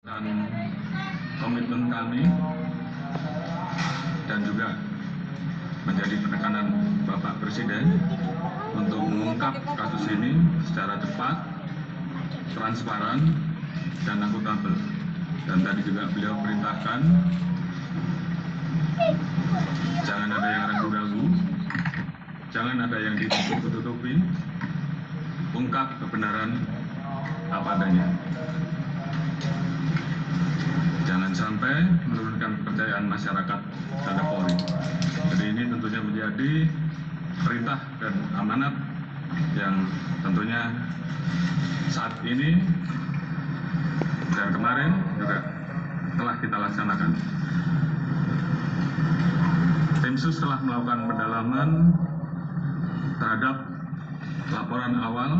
Dan komitmen kami dan juga menjadi penekanan Bapak Presiden untuk mengungkap kasus ini secara cepat, transparan, dan akuntabel. Dan tadi juga beliau perintahkan jangan ada yang ragu-ragu, jangan ada yang ditutup-tutupi, ungkap kebenaran apa adanya. Jangan sampai menurunkan kepercayaan masyarakat terhadap Polri. Jadi ini tentunya menjadi perintah dan amanat yang tentunya saat ini dan kemarin juga telah kita laksanakan. Tim Sus telah melakukan pendalaman terhadap laporan awal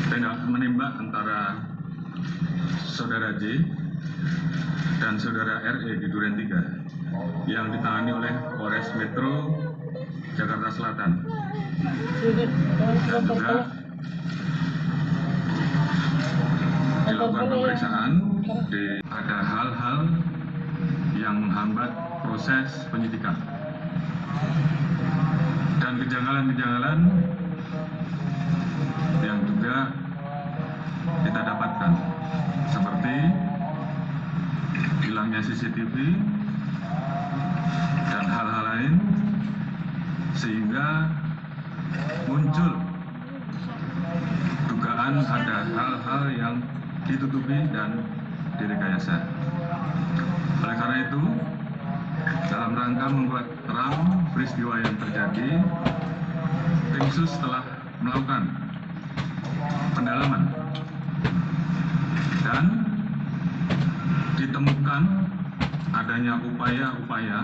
tindak menembak antara Saudara J dan Saudara RE di Duren 3 yang ditangani oleh Polres Metro Jakarta Selatan. Dan juga dilakukan pemeriksaan ada hal-hal yang menghambat proses penyidikan dan kejanggalan-kejanggalan yang juga kita dapatkan seperti hilangnya CCTV dan hal-hal lain sehingga muncul dugaan ada hal-hal yang ditutupi dan direkayasa. Oleh karena itu, dalam rangka membuat terang peristiwa yang terjadi, Tim Sus telah melakukan pendalaman dan ditemukan adanya upaya-upaya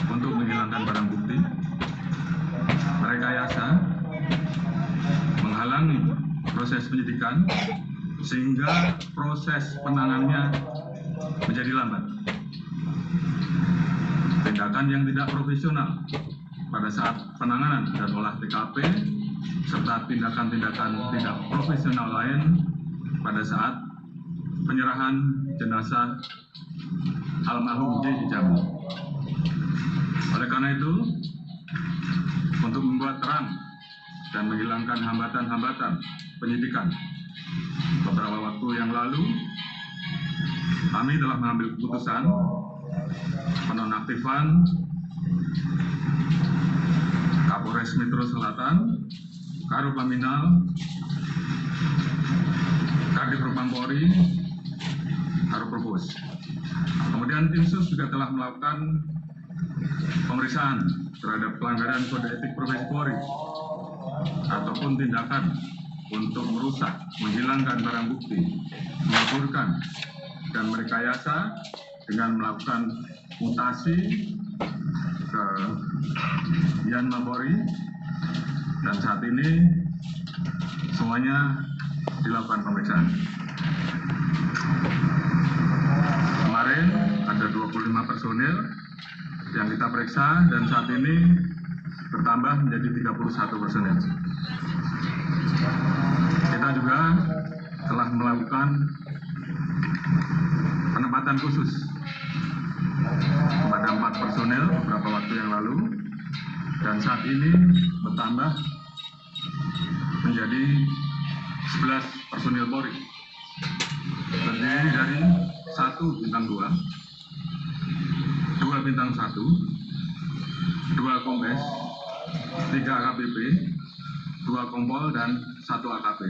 untuk menghilangkan barang bukti, merekayasa, menghalangi proses penyidikan sehingga proses penanganannya menjadi lambat. Tindakan yang tidak profesional pada saat penanganan dan olah TKP serta tindakan-tindakan tidak profesional lain pada saat penyerahan jenazah almarhum J di Jambi. Oleh karena itu, untuk membuat terang dan menghilangkan hambatan-hambatan penyidikan, beberapa waktu yang lalu kami telah mengambil keputusan penonaktifan Kapolres Metro Selatan, Karopaminal, Kadif Propam Polri, Karoprovos. Kemudian Tim Sus juga telah melakukan pemeriksaan terhadap pelanggaran kode etik profesi Polri ataupun tindakan untuk merusak, menghilangkan barang bukti, mengaburkan, dan merekayasa dengan melakukan mutasi ke Yanma Polri, dan saat ini semuanya dilakukan pemeriksaan. Kemarin ada 25 personil yang kita periksa dan saat ini bertambah menjadi 31 personil. Kita juga telah melakukan penempatan khusus kepada 4 personil beberapa waktu yang lalu dan saat ini bertambah menjadi 11 personil Polri, terdiri dari 1 bintang 2, 2 bintang 1, 2 kombes, 3 AKBP, 2 kompol, dan 1 AKP.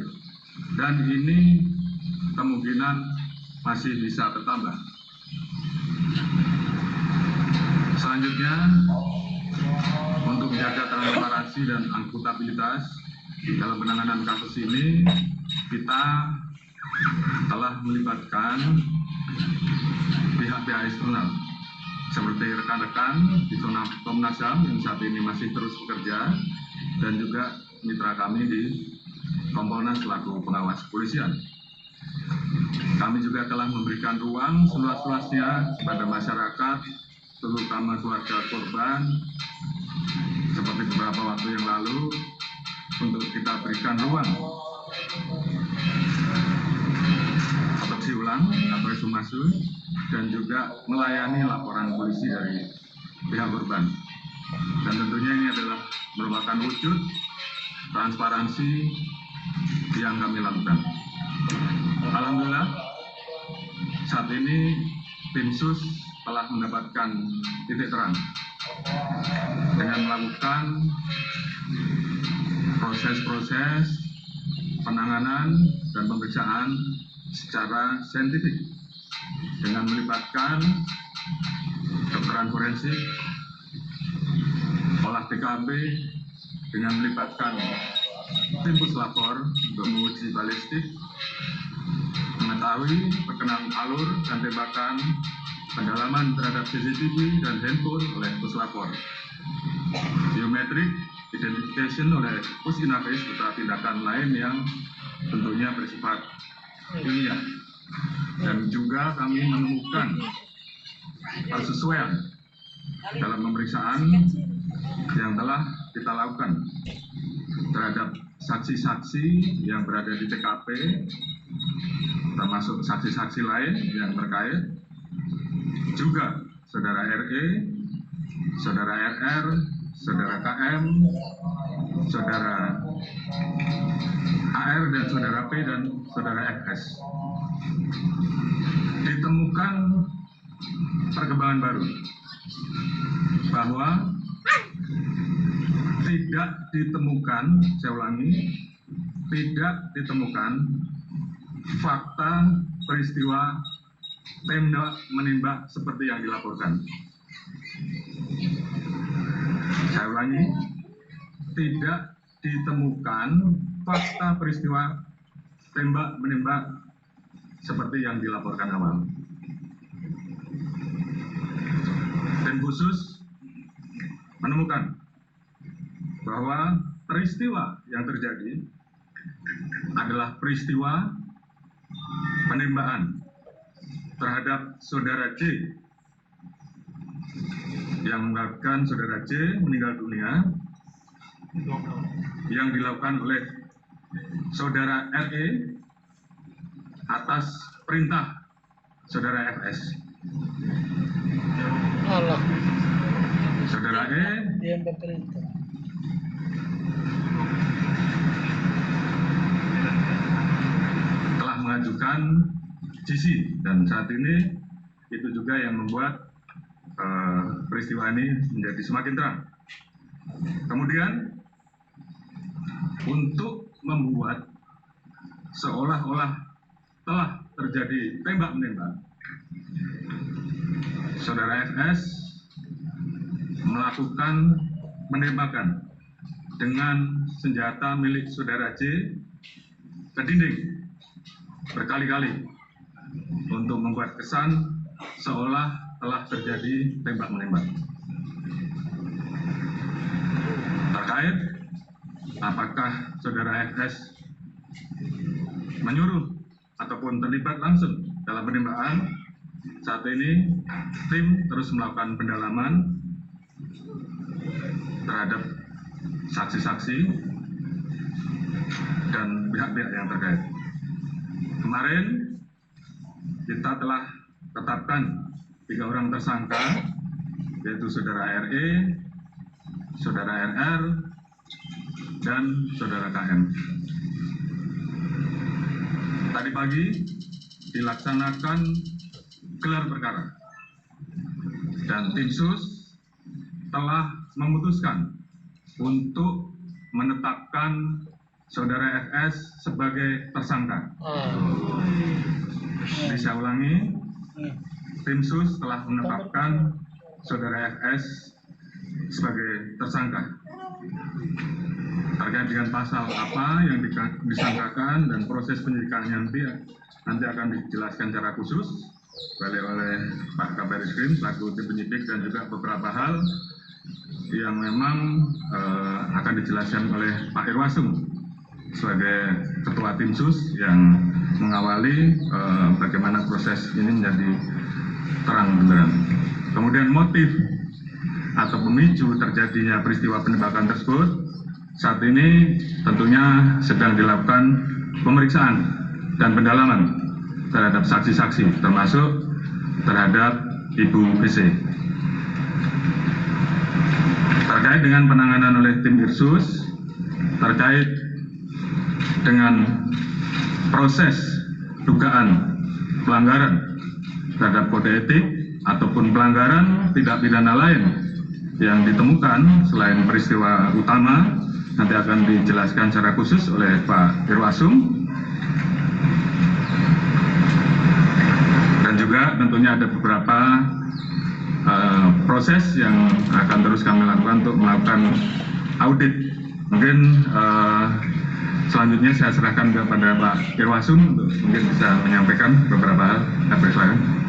Dan ini kemungkinan masih bisa bertambah. Selanjutnya, untuk menjaga transparansi dan akuntabilitas dalam penanganan kasus ini, kita telah melibatkan pihak-pihak eksternal seperti rekan-rekan di zona Komnas HAM yang saat ini masih terus bekerja dan juga mitra kami di Kompolnas selaku pengawas kepolisian. Kami juga telah memberikan ruang seluas-luasnya kepada masyarakat, terutama keluarga korban, seperti beberapa waktu yang lalu, untuk kita berikan ruang otopsi ulang atau ekshumasi dan juga melayani laporan polisi dari pihak korban. Dan tentunya ini adalah merupakan wujud transparansi yang kami lakukan. Alhamdulillah, saat ini tim SUS telah mendapatkan titik terang dengan melakukan proses-proses penanganan dan pemeriksaan secara saintifik dengan melibatkan kedokteran forensik, olah TKP, dengan melibatkan tim puslapor untuk menguji balistik, mengetahui perkenalan alur dan tembakan, pendalaman terhadap CCTV dan handphone oleh puslapor, biometrik identification oleh Puskinafis serta tindakan lain yang tentunya bersifat ilmiah. Dan juga kami menemukan persesuaian dalam pemeriksaan yang telah kita lakukan terhadap saksi-saksi yang berada di TKP, termasuk saksi-saksi lain yang terkait, juga saudara RE, saudara RR, saudara KM, saudara AR dan saudara P dan saudara FS. Ditemukan perkembangan baru bahwa tidak ditemukan, saya ulangi, tidak ditemukan fakta peristiwa tembak menembak seperti yang dilaporkan. Saya ulangi, tidak ditemukan fakta peristiwa tembak menembak seperti yang dilaporkan awal. Tim khusus menemukan bahwa peristiwa yang terjadi adalah peristiwa penembakan terhadap saudara J yang menyebabkan saudara J meninggal dunia, yang dilakukan oleh saudara RE atas perintah saudara FS. Saudara E telah mengajukan GC dan saat ini itu juga yang membuat peristiwa ini menjadi semakin terang. Kemudian untuk membuat seolah-olah telah terjadi tembak-menembak, saudara FS melakukan penembakan dengan senjata milik saudara J ke dinding berkali-kali untuk membuat kesan seolah telah terjadi tembak-menembak. Terkait apakah saudara FS menyuruh ataupun terlibat langsung dalam penembakan, saat ini tim terus melakukan pendalaman terhadap saksi-saksi dan pihak-pihak yang terkait. Kemarin kita telah tetapkan 3 orang tersangka, yaitu saudara RE, saudara RR, dan saudara KM. Tadi pagi dilaksanakan gelar perkara dan tim SUS telah memutuskan untuk menetapkan saudara FS sebagai tersangka. Saya ulangi, tim SUS telah menetapkan saudara FS sebagai tersangka. Terkait dengan pasal apa yang disangkakan dan proses penyidikannya nanti akan dijelaskan secara khusus oleh Pak Kabar Eskrim selaku tim penyidik dan juga beberapa hal yang memang akan dijelaskan oleh Pak Irwasum sebagai ketua tim SUS yang mengawali bagaimana proses ini menjadi terang benderang. Kemudian motif atau pemicu terjadinya peristiwa penembakan tersebut saat ini tentunya sedang dilakukan pemeriksaan dan pendalaman terhadap saksi-saksi, termasuk terhadap Ibu BC. Terkait dengan penanganan oleh tim Irsus, terkait dengan proses dugaan pelanggaran terhadap kode etik ataupun pelanggaran tindak pidana lain yang ditemukan selain peristiwa utama, nanti akan dijelaskan secara khusus oleh Pak Irwasum. Dan juga tentunya ada beberapa proses yang akan terus kami lakukan untuk melakukan audit. Mungkin selanjutnya saya serahkan kepada Pak Irwasum untuk mungkin bisa menyampaikan beberapa hal. Silakan.